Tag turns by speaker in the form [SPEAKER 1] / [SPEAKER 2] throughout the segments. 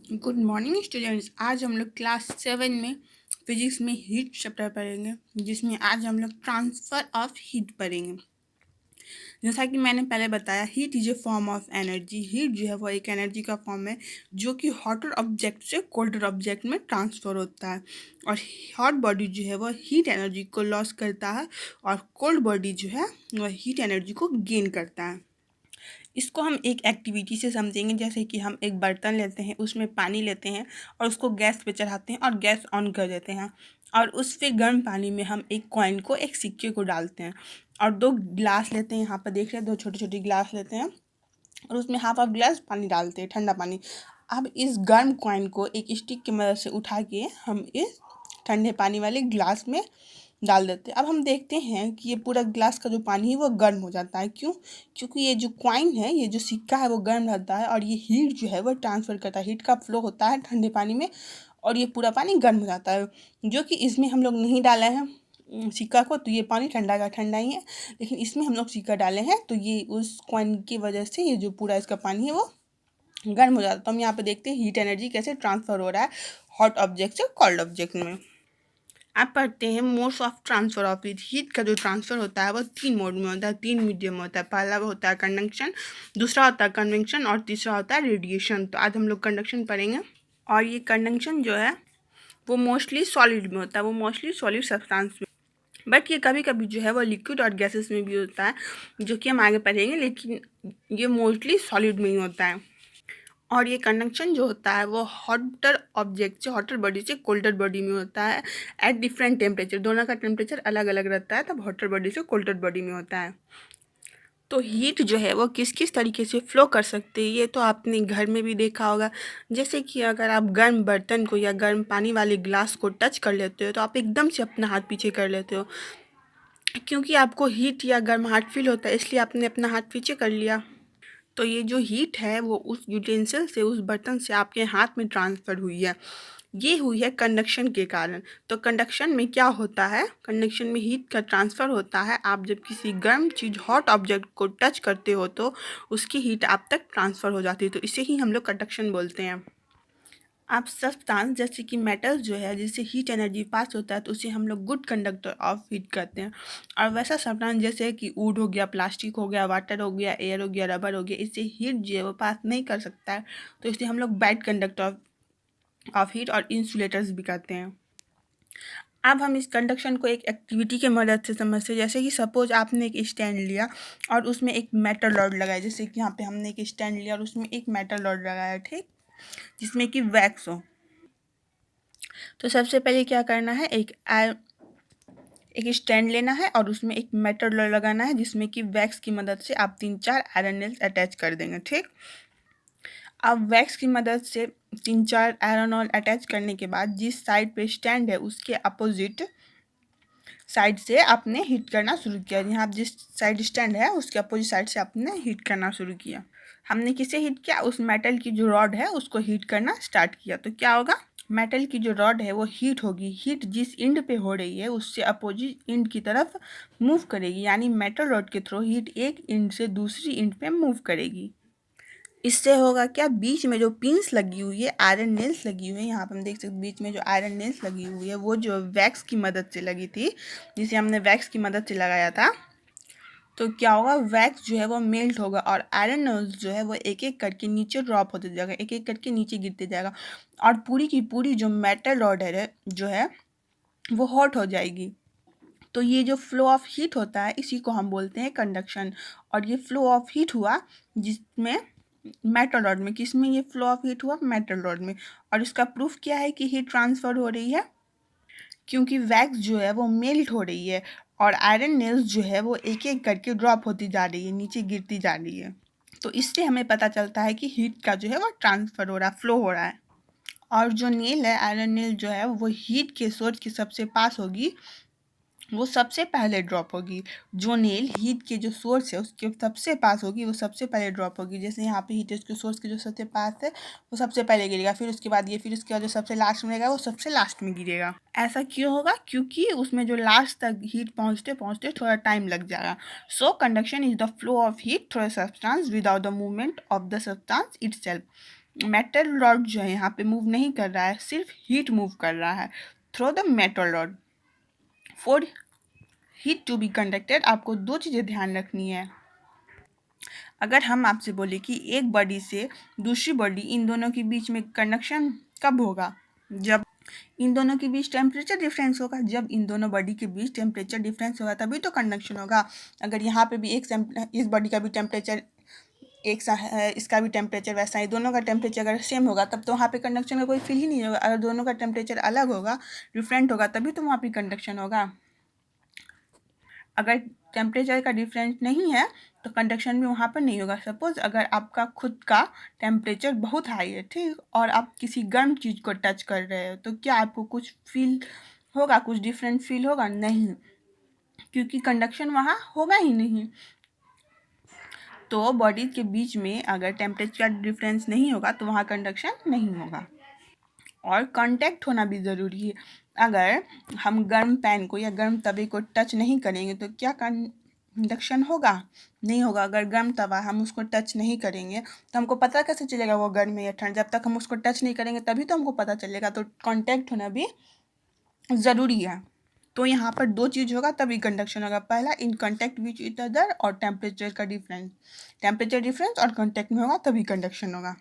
[SPEAKER 1] Good morning students. आज हम लोग क्लास 7 में फिजिक्स में हीट चैप्टर पढ़ेंगे, जिसमें आज हम लोग ट्रांसफ़र ऑफ हीट पढ़ेंगे। जैसा कि मैंने पहले बताया, heat is a form of energy. Heat जो है वो एक एनर्जी का फॉर्म है जो कि हॉटर ऑब्जेक्ट से कोल्डर ऑब्जेक्ट में ट्रांसफ़र होता है। और हॉट बॉडी जो है वो हीट एनर्जी को लॉस करता है और कोल्ड बॉडी जो है वह हीट एनर्जी को गेन करता है। इसको हम एक एक्टिविटी से समझेंगे, जैसे कि हम एक बर्तन लेते हैं, उसमें पानी लेते हैं और उसको गैस पे चढ़ाते हैं और गैस ऑन कर देते हैं, और उस फिर गर्म पानी में हम एक कॉइन को, एक सिक्के को डालते हैं और दो गिलास लेते हैं। यहाँ पर देख रहे हैं, दो छोटे छोटे गिलास लेते हैं और उसमें हाफ ऑफ गिलास पानी डालते हैं, ठंडा पानी। अब इस गर्म कॉइन को एक स्टिक की मदद से उठा के हम इस ठंडे पानी वाले गिलास में डाल देते हैं। अब हम देखते हैं कि ये पूरा गिलास का जो पानी है वो गर्म हो जाता है। क्यों? क्योंकि ये जो कॉइन है, ये जो सिक्का है, वो गर्म रहता है और ये हीट जो है वो ट्रांसफ़र करता है। हीट का फ्लो होता है ठंडे पानी में और ये पूरा पानी गर्म हो जाता है, जो कि इसमें हम लोग नहीं डाले हैं सिक्का को, तो ये पानी ठंडा का ठंडा ही है। लेकिन इसमें हम लोग सिक्का डाले हैं, तो ये उस कॉइन की वजह से ये जो पूरा इसका पानी है वो गर्म हो जाता है। तो हम यहाँ पे देखते हैं हीट एनर्जी कैसे ट्रांसफ़र हो रहा है हॉट ऑब्जेक्ट से कोल्ड ऑब्जेक्ट में। आप पढ़ते हैं modes of transfer of heat. Heat का जो ट्रांसफ़र होता है वो 3 मोड में होता है, 3 मीडियम में होता है। पहला होता है कंडक्शन, दूसरा होता है कन्वेक्शन और तीसरा होता है रेडिएशन। तो आज हम लोग कंडक्शन पढ़ेंगे। और ये कंडक्शन जो है वो मोस्टली सॉलिड में होता है, वो मोस्टली सॉलिड सब्सटेंस में, बट ये कभी कभी जो है वो लिक्विड और गैसेस में भी होता है, जो कि हम आगे पढ़ेंगे, लेकिन ये मोस्टली सॉलिड में ही होता है। और ये कंडक्शन जो होता है वो हॉटर ऑब्जेक्ट से, हॉटर बॉडी से कोल्डर बॉडी में होता है एट डिफरेंट टेम्परेचर। दोनों का टेम्परेचर अलग अलग रहता है, तब हॉटर बॉडी से कोल्डर बॉडी में होता है। तो हीट जो है वो किस किस तरीके से फ़्लो कर सकते हैं, ये तो आपने घर में भी देखा होगा। जैसे कि अगर आप गर्म बर्तन को या गर्म पानी वाले गिलास को टच कर लेते हो, तो आप एकदम से अपना हाथ पीछे कर लेते हो, क्योंकि आपको हीट या गर्माहट फील होता है, इसलिए आपने अपना हाथ पीछे कर लिया। तो ये जो हीट है वो उस यूटेंसिल से, उस बर्तन से आपके हाथ में ट्रांसफ़र हुई है। ये हुई है कंडक्शन के कारण। तो कंडक्शन में क्या होता है? कंडक्शन में हीट का ट्रांसफ़र होता है। आप जब किसी गर्म चीज़, हॉट ऑब्जेक्ट को टच करते हो तो उसकी हीट आप तक ट्रांसफ़र हो जाती है, तो इसे ही हम लोग कंडक्शन बोलते हैं। आप सब्सटेंस जैसे कि मेटल जो है, जिससे हीट एनर्जी पास होता है, तो उसे हम लोग गुड कंडक्टर ऑफ हीट कहते हैं। और वैसा सब्सटेंस जैसे कि वुड हो गया, प्लास्टिक हो गया, वाटर हो गया, एयर हो गया, रबर हो गया, इससे हीट जो है वो पास नहीं कर सकता है, तो इसे हम लोग बैड कंडक्टर ऑफ हीट और इंसुलेटर्स भी कहते हैं। अब हम इस कंडक्शन को एक एक्टिविटी के मदद से समझते हैं। जैसे कि सपोज आपने एक स्टैंड लिया और उसमें एक मेटल रॉड लगाया, जैसे कि यहाँ पे हमने एक स्टैंड लिया और उसमें एक मेटल रॉड लगाया, ठीक, जिसमें कि वैक्स हो। तो सबसे पहले क्या करना है, एक स्टैंड लेना है और उसमें एक मेटल रॉड लगाना है, जिसमें कि वैक्स की मदद से आप 3-4 आयरन नेल्स अटैच कर देंगे, ठीक। अब वैक्स की मदद से 3-4 आयरन नॉल अटैच करने के बाद जिस साइड पे स्टैंड है उसके अपोजिट साइड से आपने हीट करना शुरू किया। यहाँ जिस साइड स्टैंड है उसके अपोजिट साइड से आपने हीट करना शुरू किया। हमने किसे हीट किया? उस मेटल की जो रॉड है उसको हीट करना स्टार्ट किया। तो क्या होगा? मेटल की जो रॉड है वो हीट होगी। हीट जिस एंड पे हो रही है उससे अपोजिट एंड की तरफ मूव करेगी, यानी मेटल रॉड के थ्रू हीट एक एंड से दूसरी एंड पे मूव करेगी। इससे होगा क्या? बीच में जो पिन्स लगी हुई है, आयरन नेल्स लगी हुई है, यहाँ पर हम देख सकते हैं बीच में जो आयरन नेल्स लगी हुई है वो जो वैक्स की मदद से लगी थी, जिसे हमने वैक्स की मदद से लगाया था, तो क्या होगा? वैक्स जो है वो मेल्ट होगा और आयरन नेल्स जो है वो एक एक करके नीचे ड्रॉप होते जाएगा, एक एक करके नीचे गिरते जाएगा और पूरी की पूरी जो मेटल रॉड है जो है वो हॉट हो जाएगी। तो ये जो फ्लो ऑफ हीट होता है इसी को हम बोलते हैं कंडक्शन। और ये फ्लो ऑफ हीट हुआ जिसमें मेटल रॉड में, किस में ये फ्लो ऑफ हीट हुआ? मेटल रॉड में। और इसका प्रूफ क्या है कि हीट ट्रांसफ़र हो रही है? क्योंकि वैक्स जो है वो मेल्ट हो रही है और आयरन नेल्स जो है वो एक एक करके ड्रॉप होती जा रही है, नीचे गिरती जा रही है। तो इससे हमें पता चलता है कि हीट का जो है वो ट्रांसफ़र हो रहा है, फ्लो हो रहा है। और जो नेल है, आयरन नेल जो है वो हीट के सोर्स के सबसे पास होगी, वो सबसे पहले ड्रॉप होगी। जो नेल हीट के जो सोर्स है उसके सबसे पास होगी वो सबसे पहले ड्रॉप होगी। जैसे यहाँ पे हीट उसके सोर्स के जो सबसे पास है वो सबसे पहले गिरेगा, फिर उसके बाद ये, फिर उसके बाद जो सबसे लास्ट में रहेगा वो सबसे लास्ट में गिरेगा। ऐसा क्यों होगा? क्योंकि उसमें जो लास्ट तक हीट पहुँचते पहुँचते थोड़ा टाइम लग जाएगा। So conduction is the flow of heat through a substance without the movement of the substance itself. Metal rod जो है यहाँ पे मूव नहीं कर रहा है, सिर्फ हीट मूव कर रहा है through the metal rod. For heat to be conducted आपको दो चीज़ें ध्यान रखनी है। अगर हम आपसे बोले कि एक बॉडी से दूसरी बॉडी, इन दोनों के बीच में कंडक्शन कब होगा? जब इन दोनों के बीच टेम्परेचर डिफरेंस होगा। जब इन दोनों बॉडी के बीच टेम्परेचर डिफरेंस होगा तभी तो कंडक्शन होगा। अगर यहाँ पे भी इस बॉडी का भी टेम्परेचर एक सा है, इसका भी टेम्परेचर वैसा है, दोनों का टेम्परेचर अगर सेम होगा तब तो वहाँ पे कंडक्शन का कोई फील ही नहीं होगा। अगर दोनों का टेम्परेचर अलग होगा, डिफरेंट होगा, तभी तो वहाँ पे कंडक्शन होगा। अगर टेम्परेचर का डिफरेंस नहीं है तो कंडक्शन भी वहाँ पर नहीं होगा। सपोज अगर आपका खुद का टेम्परेचर बहुत हाई है, ठीक, और आप किसी गर्म चीज़ को टच कर रहे हो, तो क्या आपको कुछ फील होगा, कुछ डिफरेंट फील होगा? नहीं, क्योंकि कंडक्शन वहाँ होगा ही नहीं। तो बॉडी के बीच में अगर टेम्परेचर डिफरेंस नहीं होगा तो वहाँ कंडक्शन नहीं होगा। और कांटेक्ट होना भी ज़रूरी है। अगर हम गर्म पैन को या गर्म तवे को टच नहीं करेंगे तो क्या कंडक्शन होगा? नहीं होगा। अगर गर्म तवा हम उसको टच नहीं करेंगे तो हमको पता कैसे चलेगा वो गर्म है या ठंड? जब तक हम उसको टच नहीं करेंगे तभी तो हमको पता चलेगा। तो कांटेक्ट होना भी ज़रूरी है। तो यहाँ पर दो चीज़ होगा तभी कंडक्शन होगा। पहला, in contact which each other, और टेम्परेचर का डिफरेंस। टेम्परेचर डिफरेंस और कांटेक्ट में होगा तभी कंडक्शन होगा।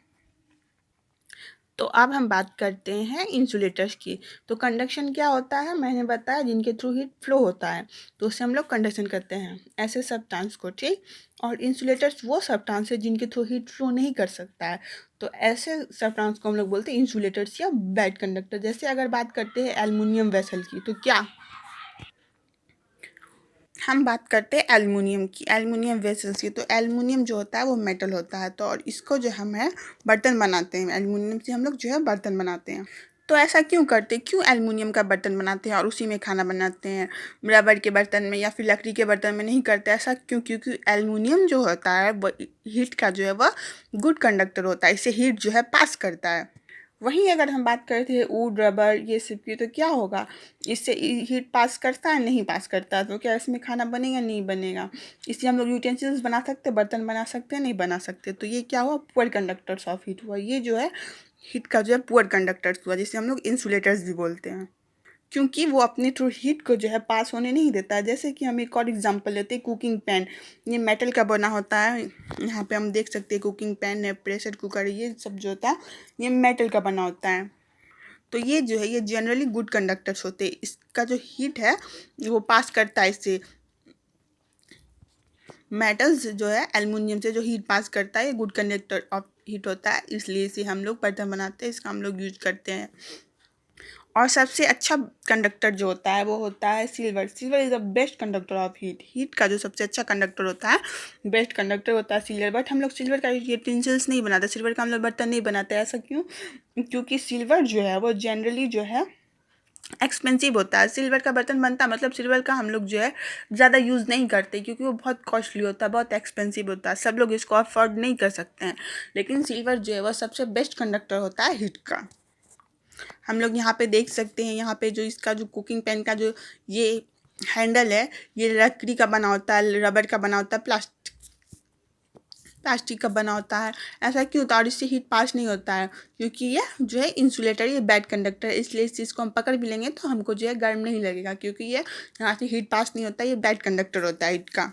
[SPEAKER 1] तो अब हम बात करते हैं इंसुलेटर्स की। तो कंडक्शन क्या होता है? मैंने बताया जिनके थ्रू हीट फ्लो होता है, तो उससे हम लोग कंडक्शन करते हैं ऐसे सब्सटेंस को, ठीक। और इंसुलेटर्स वो सब्सटेंस है जिनके थ्रू हीट फ्लो नहीं कर सकता है, तो ऐसे सब्सटेंस को हम लोग बोलते हैं इंसुलेटर्स या बैड कंडक्टर। जैसे अगर बात करते हैं एल्युमिनियम वेसल की, तो क्या हम बात करते हैं एल्युमिनियम की, एल्युमिनियम वेसल्स की। तो एल्युमिनियम जो होता है वो मेटल होता है, तो और इसको जो हम है बर्तन बनाते हैं, एल्युमिनियम से हम लोग जो है बर्तन बनाते हैं। तो ऐसा क्यों करते हैं? क्यों एल्युमिनियम का बर्तन बनाते हैं और उसी में खाना बनाते हैं? रबड़ के बर्तन में या फिर लकड़ी के बर्तन में नहीं करते। ऐसा क्यों? क्योंकि एल्युमिनियम जो होता है वो हीट का जो है वह गुड कंडक्टर होता है, इससे हीट जो है पास करता है। वहीं अगर हम बात करते हैं वुड, रबर, ये सब की, तो क्या होगा? इससे हीट पास करता है? नहीं पास करता। तो क्या इसमें खाना बनेगा? नहीं बनेगा। इससे हम लोग यूटेंसिल्स बना सकते, बर्तन बना सकते हैं? नहीं बना सकते। तो ये क्या हुआ? पुअर कंडक्टर्स ऑफ हीट हुआ। ये जो है हीट का जो है पुअर कंडक्टर्स हुआ, जिसे हम लोग इंसुलेटर्स भी बोलते हैं, क्योंकि वो अपने थ्रू हीट को जो है पास होने नहीं देता है। जैसे कि हम एक और एग्जांपल लेते हैं, कुकिंग पैन। ये मेटल का बना होता है, यहाँ पे हम देख सकते हैं कुकिंग पैन है, प्रेशर कुकर, ये सब जो होता है ये मेटल का बना होता है। तो ये जो है ये जनरली गुड कंडक्टर्स होते हैं। इसका जो हीट है वो पास करता है इससे। मेटल्स जो है एल्युमिनियम से जो हीट पास करता है ये गुड कंडक्टर ऑफ हीट होता है, इसलिए इसे हम लोग बर्तन बनाते हैं, इसका हम लोग यूज करते हैं। और सबसे अच्छा कंडक्टर जो होता है वो होता है silver. Silver is the best conductor of heat. Heat का जो सबसे अच्छा कंडक्टर होता है, बेस्ट कंडक्टर होता है सिल्वर। बट हम लोग सिल्वर का यूटेंसिल्स नहीं बनाते, सिल्वर का हम लोग बर्तन नहीं बनाते। ऐसा क्यों? क्योंकि सिल्वर जो है वो जनरली जो है एक्सपेंसिव होता है। सिल्वर का बर्तन बनता है मतलब सिल्वर का हम लोग जो है ज़्यादा यूज़ नहीं करते, क्योंकि वो बहुत कॉस्टली होता है, बहुत एक्सपेंसिव होता है, सब लोग इसको अफोर्ड नहीं कर सकते हैं। लेकिन सिल्वर जो है वह सबसे बेस्ट कंडक्टर होता है हीट का। हम लोग यहाँ पे देख सकते हैं, यहाँ पे जो इसका जो कुकिंग पैन का जो ये हैंडल है ये लकड़ी का बना होता है, रबर का बना होता है, प्लास्टिक का बना होता है। ऐसा क्यों होता है? और इससे हीट पास नहीं होता है क्योंकि ये जो है इंसुलेटर, ये बैड कंडक्टर है, इसलिए इस चीज़ को हम पकड़ भी लेंगे तो हमको जो है गर्म नहीं लगेगा, क्योंकि ये यहाँ से हीट पास नहीं होता, ये बैड कंडक्टर होता है हीट का।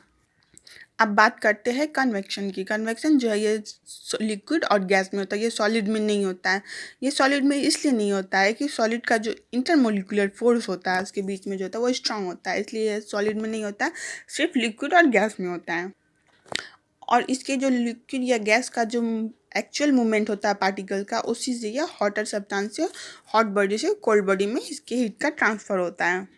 [SPEAKER 1] अब बात करते हैं कन्वेक्शन की। कन्वेक्शन जो है ये लिक्विड और गैस में होता है, ये सॉलिड में नहीं होता है। ये सॉलिड में इसलिए नहीं होता है कि सॉलिड का जो इंटरमोलिकुलर फोर्स होता है उसके बीच में जो होता है वो स्ट्रांग होता है, इसलिए ये सॉलिड में नहीं होता है, सिर्फ लिक्विड और गैस में होता है। और इसके जो लिक्विड या गैस का जो एक्चुअल मूवमेंट होता है पार्टिकल का, उसी से यह हॉटर सब्सटेंस से हॉट बॉडी से कोल्ड बॉडी में इसके हीट का ट्रांसफ़र होता है।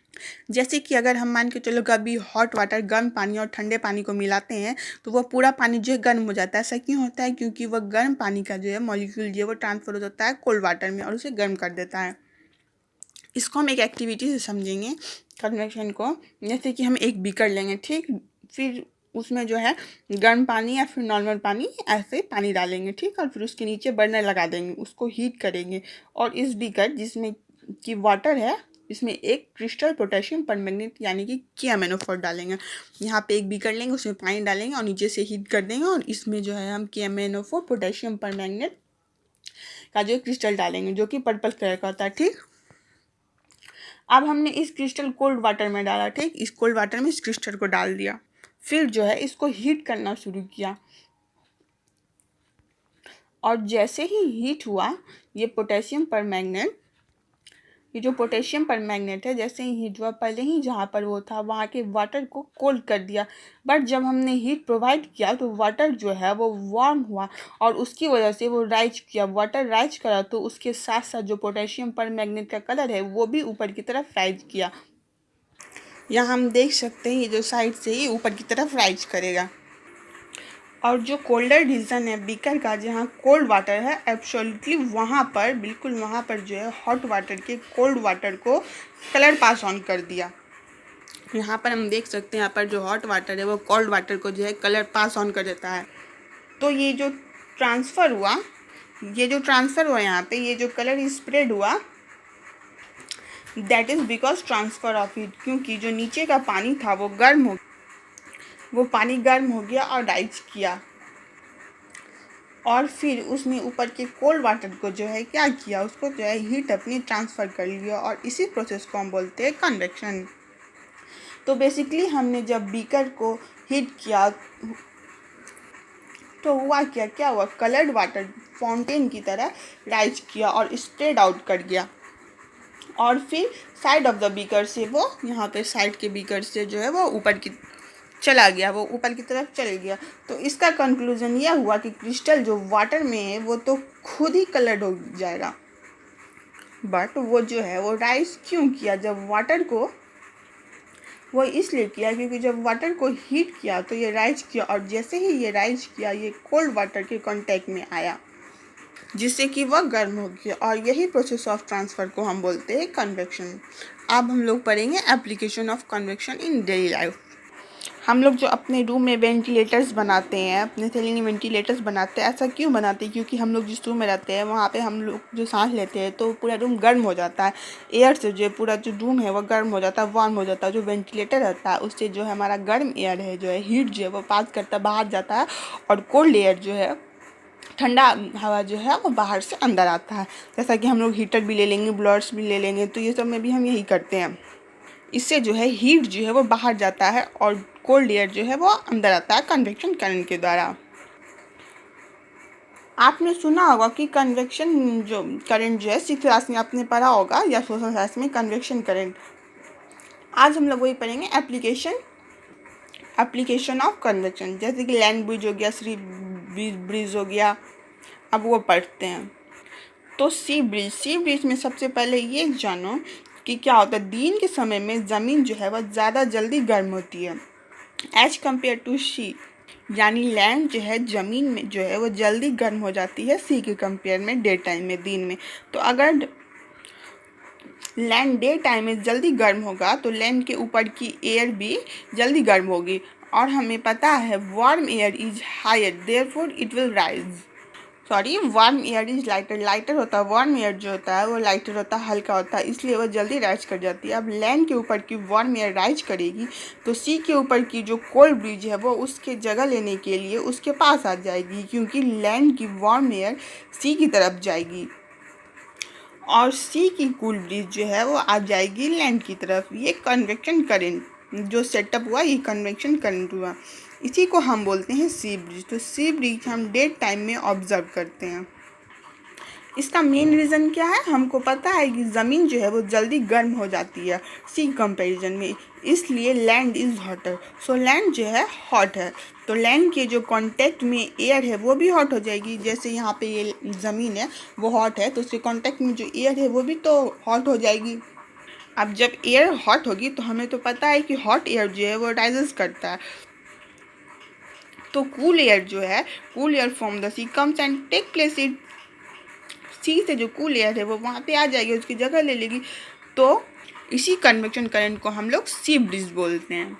[SPEAKER 1] जैसे कि अगर हम मान के चलो कभी हॉट वाटर, गर्म पानी और ठंडे पानी को मिलाते हैं तो वह पूरा पानी जो है गर्म हो जाता है। ऐसा क्यों होता है? क्योंकि वह गर्म पानी का जो है मॉलिक्यूल जो है वो ट्रांसफ़र हो जाता है कोल्ड वाटर में और उसे गर्म कर देता है। इसको हम एक एक्टिविटी से समझेंगे कन्वेक्शन को। जैसे कि हम एक बीकर लेंगे, ठीक, फिर उसमें जो है गर्म पानी या फिर नॉर्मल पानी, ऐसे पानी डालेंगे, ठीक, और फिर उसके नीचे बर्नर लगा देंगे, उसको हीट करेंगे। और इस बीकर जिसमें कि वाटर है, इसमें एक क्रिस्टल पोटेशियम परमैंगनेट यानी कि KMnO4 डालेंगे। यहाँ पे एक बीकर लेंगे, उसमें पानी डालेंगे और नीचे से हीट कर देंगे और इसमें जो है हम KMnO4 पोटेशियम परमैंगनेट का जो क्रिस्टल डालेंगे जो कि पर्पल कलर का होता है। ठीक, अब हमने इस क्रिस्टल कोल्ड वाटर में डाला। ठीक, इस कोल्ड वाटर में इस क्रिस्टल को डाल दिया, फिर जो है इसको हीट करना शुरू किया। और जैसे ही हीट हुआ ये पोटेशियम परमैंगनेट, ये जो पोटेशियम परमैंगनेट है, जैसे ही हीट हुआ पहले ही जहाँ पर वो था वहाँ के वाटर को कोल्ड कर दिया। बट जब हमने हीट प्रोवाइड किया तो वाटर जो है वो वार्म हुआ और उसकी वजह से वो राइज किया। वाटर राइज करा तो उसके साथ साथ जो पोटेशियम परमैंगनेट का कलर है वो भी ऊपर की तरफ राइज किया। यहाँ हम देख सकते हैं ये जो साइड से ही ऊपर की तरफ राइज करेगा। और जो कोल्डर रीजन है बीकर का, जहाँ कोल्ड वाटर है, एब्सोल्युटली वहाँ पर, बिल्कुल वहाँ पर जो है हॉट वाटर के कोल्ड वाटर को कलर पास ऑन कर दिया। यहाँ पर हम देख सकते हैं यहाँ पर जो हॉट वाटर है वो कोल्ड वाटर को जो है कलर पास ऑन कर देता है। तो ये जो ट्रांसफ़र हुआ, यहाँ पे ये जो कलर स्प्रेड हुआ, that is because transfer of heat. क्योंकि जो नीचे का पानी था वो पानी गर्म हो गया और राइज किया, और फिर उसने ऊपर के कोल्ड वाटर को जो है क्या किया, उसको जो है हीट अपनी ट्रांसफ़र कर लिया, और इसी प्रोसेस को हम बोलते हैं कन्वेक्शन। तो बेसिकली हमने जब बीकर को हीट किया तो हुआ क्या हुआ, कलर्ड वाटर फाउंटेन की तरह राइज किया और स्प्रेड आउट कर गया, और फिर साइड ऑफ द बीकर से वो यहाँ पे साइड के बीकर से जो है वो ऊपर की चला गया, वो ऊपर की तरफ चल गया। तो इसका कंक्लूजन यह हुआ कि क्रिस्टल जो वाटर में है वो तो खुद ही कलर्ड हो जाएगा, बट वो जो है वो राइज क्यों किया, जब वाटर को वो इसलिए किया क्योंकि जब वाटर को हीट किया तो ये राइज किया, और जैसे ही ये राइज किया ये कोल्ड वाटर के कांटेक्ट में आया जिससे कि वह गर्म हो गया, और यही प्रोसेस ऑफ ट्रांसफ़र को हम बोलते हैं कन्वेक्शन। अब हम लोग पढ़ेंगे application of convection in daily life. हम लोग जो अपने रूम में वेंटिलेटर्स बनाते हैं, अपने सीलिंग में वेंटिलेटर्स बनाते हैं, ऐसा क्यों बनाते हैं, क्योंकि हम लोग जिस रूम में रहते हैं वहाँ पे हम लोग जो सांस लेते हैं तो पूरा रूम गर्म हो जाता है। एयर से जो पूरा जो रूम है वो गर्म हो जाता है, वार्म हो जाता है। जो वेंटिलेटर रहता है उससे जो है हमारा गर्म एयर है जो है हीट जो है वो पास करता है, बाहर जाता है, और कोल्ड एयर जो है ठंडा हवा जो है वो बाहर से अंदर आता है। जैसा कि हम लोग हीटर भी ले लेंगे, ब्लोअर्स भी ले लेंगे, तो ये सब में भी हम यही करते हैं। इससे जो है हीट जो है वो बाहर जाता है और कोल्ड एयर जो है वो अंदर आता है कन्वेक्शन करंट के द्वारा। आपने सुना होगा कि कन्वेक्शन जो करंट जो है 6th क्लास में आपने पढ़ा होगा, या सोशल साइंस में कन्वेक्शन करंट। आज हम लोग वही पढ़ेंगे एप्लीकेशन ऑफ कन्वेक्शन, जैसे कि लैंड ब्रिज हो गया, सी ब्रिज हो गया, अब वो पढ़ते हैं। तो सी ब्रिज में सबसे पहले ये जानो कि क्या होता है। दिन के समय में ज़मीन जो है वह ज़्यादा जल्दी गर्म होती है एज कम्पेयर टू सी, यानी लैंड जो है ज़मीन में जो है वो जल्दी गर्म हो जाती है सी के कंपेयर में डे टाइम में, दिन में। तो अगर लैंड डे टाइम में जल्दी गर्म होगा तो लैंड के ऊपर की एयर भी जल्दी गर्म होगी, और हमें पता है warm air is higher therefore it will rise. Warm air is lighter होता है, वार्म एयर जो होता है वो लाइटर होता है, हल्का होता है, इसलिए वो जल्दी राइज कर जाती है। अब लैंड के ऊपर की वार्म एयर राइज करेगी तो सी के ऊपर की जो कोल्ड ब्रिज है वो उसके जगह लेने के लिए उसके पास आ जाएगी, क्योंकि लैंड की वार्म एयर सी की तरफ जाएगी और सी की कूल ब्रिज जो है वो आ जाएगी लैंड की तरफ। ये कन्वेक्शन करंट जो सेटअप हुआ ये कन्वेक्शन करंट हुआ, इसी को हम बोलते हैं सी ब्रिज। तो सी ब्रिज हम डे टाइम में ऑब्जर्व करते हैं। इसका मेन रीज़न क्या है, हमको पता है कि ज़मीन जो है वो जल्दी गर्म हो जाती है सी कंपैरिजन में, इसलिए land is hotter. So land जो है हॉट है, तो लैंड के जो कांटेक्ट में एयर है वो भी हॉट हो जाएगी। जैसे यहाँ पे ये ज़मीन है वो हॉट है, तो उसके कांटेक्ट में जो एयर है वो भी तो हॉट हो जाएगी। अब जब एयर हॉट होगी तो हमें तो पता है कि हॉट एयर जो है वो राइजेस करता है, तो कूल एयर जो है, cool air from the sea comes and take place it, sea से जो कूल एयर है वो वहाँ पे आ जाएगी, उसकी जगह ले लेगी। तो इसी कन्वेक्शन करंट को हम लोग सी ब्रिज बोलते हैं।